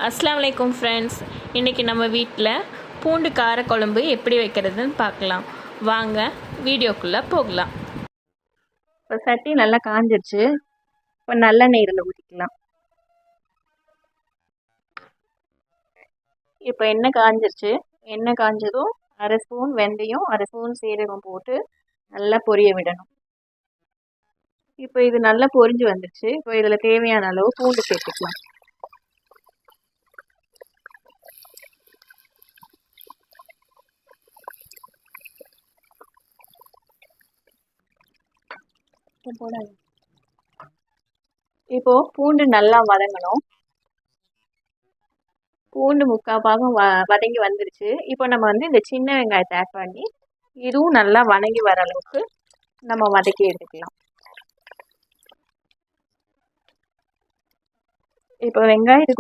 அஸ்ஸலாமு அலைக்கும் ஃப்ரெண்ட்ஸ். இன்றைக்கி நம்ம வீட்டில் பூண்டு காரக்குழம்பு எப்படி வைக்கிறதுன்னு பார்க்கலாம். வாங்க வீடியோக்குள்ளே போகலாம். இப்போ சட்டி நல்லா காஞ்சிருச்சு. இப்போ நல்லெண்ணெய் இதில் ஊற்றிக்கலாம். இப்போ எண்ணெய் காஞ்சிருச்சு. எண்ணெய் காஞ்சதும் அரை ஸ்பூன் வெந்தயம், அரை ஸ்பூன் சீரகம் போட்டு நல்லா பொரிய விடணும். இப்போ இது நல்லா பொரிஞ்சு வந்துருச்சு. இப்போ இதில் தேவையான அளவு பூண்டு சேர்த்துக்கலாம். இப்போ பூண்டு நல்லா வதங்கணும். பூண்டு முக்கால் பாகம் வதங்கி வந்துருச்சு. இப்போ நம்ம இந்த சின்ன வெங்காயத்தை ஆட் பண்ணி இதுவும் நல்லா வதங்கி வர அளவுக்கு நம்ம வதக்கி எடுத்துக்கலாம். இப்போ வெங்காயத்துக்கு